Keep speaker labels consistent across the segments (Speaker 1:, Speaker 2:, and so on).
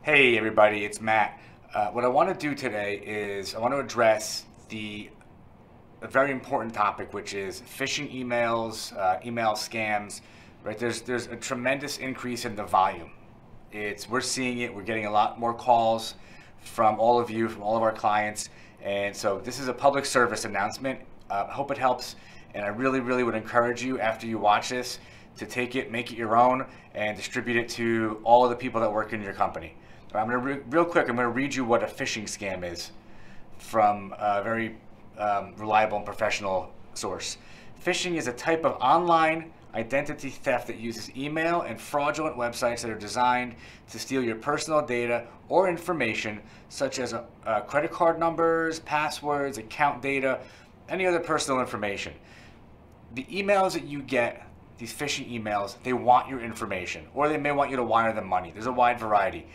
Speaker 1: Hey everybody, it's Matt. What I want to do today is I want to address a very important topic, which is phishing emails, email scams. Right? There's a tremendous increase in the volume. We're seeing it. We're getting a lot more calls from all of you, from all of our clients, and so this is a public service announcement. I hope it helps, and I really would encourage you after you watch this to take it, make it your own, and distribute it to all of the people that work in your company. I'm going to real quick. I'm going to read you what a phishing scam is from a very reliable and professional source. Phishing is a type of online identity theft that uses email and fraudulent websites that are designed to steal your personal data or information, such as credit card numbers, passwords, account data, any other personal information. The emails that you get, these phishing emails, they want your information, or they may want you to wire them money. There's a wide variety.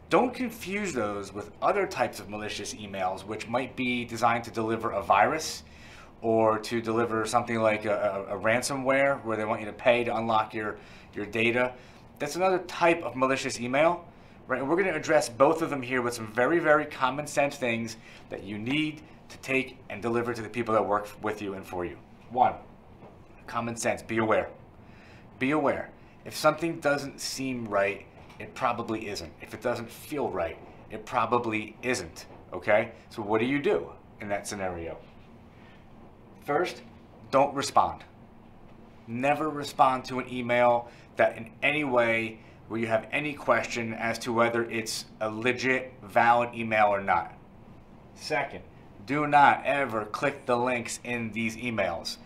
Speaker 1: Don't confuse those with other types of malicious emails, which might be designed to deliver a virus or to deliver something like a ransomware where they want you to pay to unlock your data. That's another type of malicious email, right? And we're going to address both of them here with some very common sense things that you need to take and deliver to the people that work with you and for you. One, common sense, be aware. Be aware. If something doesn't seem right, it probably isn't. If it doesn't feel right, it probably isn't. Okay? So what do you do in that scenario? First, don't respond. Never respond to an email that in any way where you have any question as to whether it's a legit, valid email or not. Second, do not ever click the links in these emails.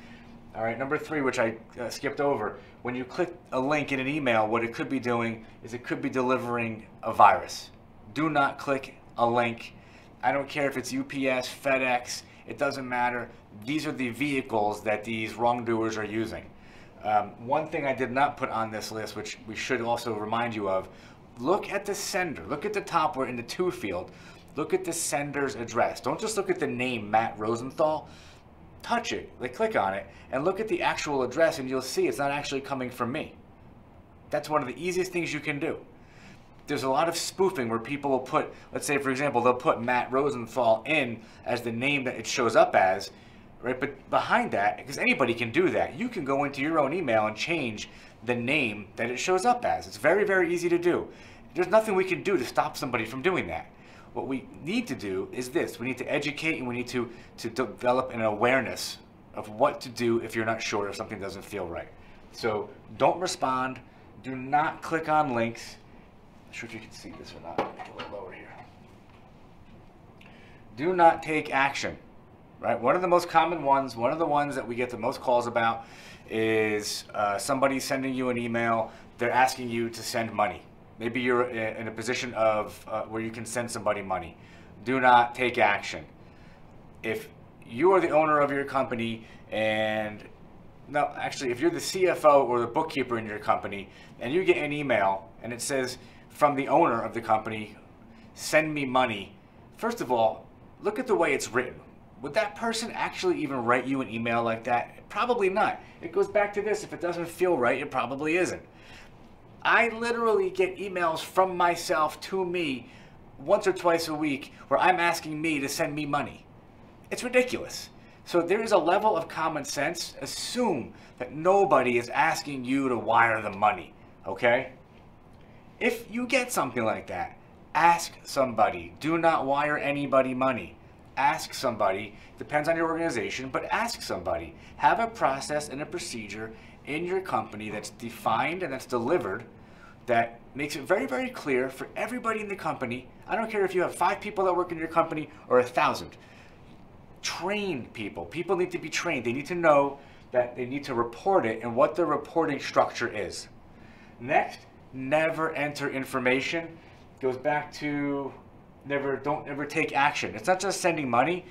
Speaker 1: All right, number three, which I skipped over, when you click a link in an email, what it could be doing is it could be delivering a virus. Do not click a link. I don't care if it's UPS, FedEx, it doesn't matter. These are the vehicles that these wrongdoers are using. One thing I did not put on this list, which we should also remind you of, look at the sender. Look at the top where in the to field. Look at the sender's address. Don't just look at the name, Matt Rosenthal. Touch it, click on it, and look at the actual address, and you'll see it's not actually coming from me. That's one of the easiest things you can do. There's a lot of spoofing where people will put, let's say for example, they'll put Matt Rosenthal in as the name that it shows up as, right? But behind that, because anybody can do that, you can go into your own email and change the name that it shows up as. It's very easy to do. There's nothing we can do to stop somebody from doing that. What we need to do is this. We need to educate, and we need to develop an awareness of what to do if you're not sure, if something doesn't feel right. So don't respond. Do not click on links. I'm not sure if you can see this or not. Make it a little lower here. Do not take action. Right? One of the most common ones, one of the ones that we get the most calls about is somebody sending you an email. They're asking you to send money. Maybe you're in a position of where you can send somebody money. Do not take action. If you are the owner of your company and, no, actually, if you're the CFO or the bookkeeper in your company and you get an email and it says from the owner of the company, send me money, first of all, look at the way it's written. Would that person actually even write you an email like that? Probably not. It goes back to this. If it doesn't feel right, it probably isn't. I literally get emails from myself to me once or twice a week where I'm asking me to send me money. It's ridiculous. So there is a level of common sense. Assume that nobody is asking you to wire the money, okay? If you get something like that, ask somebody. Do not wire anybody money. Ask somebody. Depends on your organization, but ask somebody. Have a process and a procedure in your company that's defined and that's delivered that makes it very clear for everybody in the company. I don't care if you have 5 people that work in your company or 1,000. Train people. People need to be trained. They need to know that they need to report it and what the reporting structure is. Next, never enter information. Goes back to don't ever take action. It's not just sending money.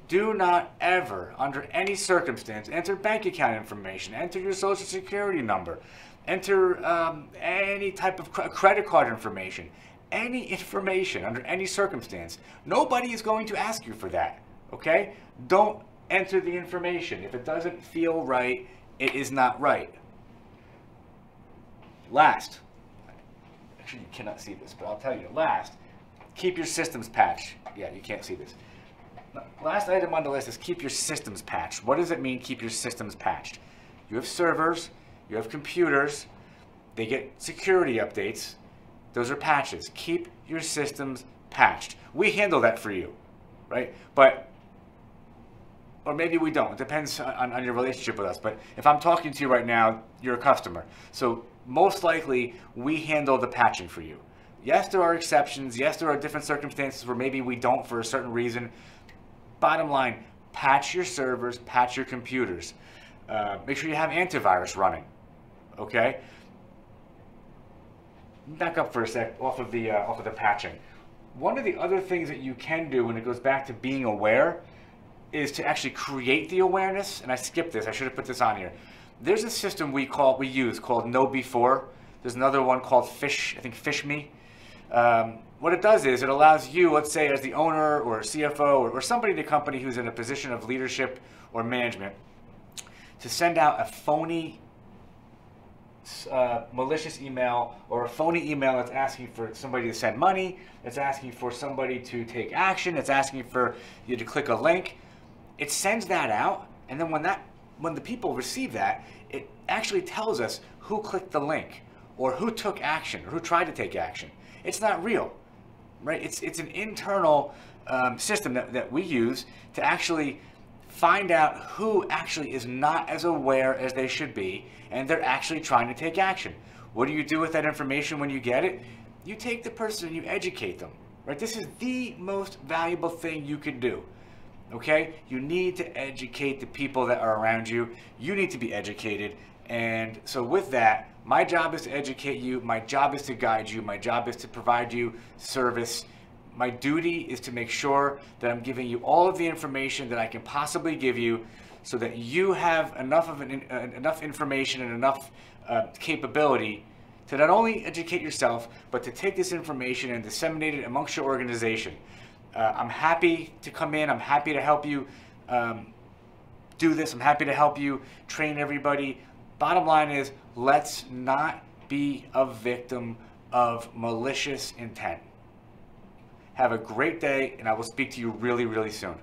Speaker 1: Do not ever, under any circumstance, enter bank account information, enter your social security number, enter any type of credit card information, any information under any circumstance. Nobody is going to ask you for that, okay? Don't enter the information. If it doesn't feel right, it is not right. Last, actually you cannot see this, but I'll tell you. Last, keep your systems patched. Yeah, you can't see this. Last item on the list is keep your systems patched. What does it mean, keep your systems patched? You have servers, you have computers, they get security updates. Those are patches. Keep your systems patched. We handle that for you, right? But, or maybe we don't. It depends on your relationship with us. But if I'm talking to you right now, you're a customer. So most likely, we handle the patching for you. Yes, there are exceptions. Yes, there are different circumstances where maybe we don't for a certain reason. Bottom line, patch your servers, patch your computers. Make sure you have antivirus running, okay? Back up for a sec off of the patching. One of the other things that you can do when it goes back to being aware is to actually create the awareness. And I skipped this. I should have put this on here. There's a system we use called Know Before. There's another one called Phish Me. What it does is it allows you, let's say as the owner or CFO or somebody in the company who's in a position of leadership or management, to send out a phony malicious email or a phony email that's asking for somebody to send money, that's asking for somebody to take action, it's asking for you to click a link. It sends that out, and then when the people receive that, it actually tells us who clicked the link or who took action or who tried to take action. It's not real, right? It's an internal system that we use to actually find out who actually is not as aware as they should be, and they're actually trying to take action. What do you do with that information when you get it? You take the person and you educate them, right? This is the most valuable thing you can do, okay? You need to educate the people that are around you. You need to be educated. And so with that, my job is to educate you. My job is to guide you. My job is to provide you service. My duty is to make sure that I'm giving you all of the information that I can possibly give you so that you have enough information and enough capability to not only educate yourself, but to take this information and disseminate it amongst your organization. I'm happy to come in. I'm happy to help you do this. I'm happy to help you train everybody. Bottom line is, let's not be a victim of malicious intent. Have a great day, and I will speak to you really, really soon.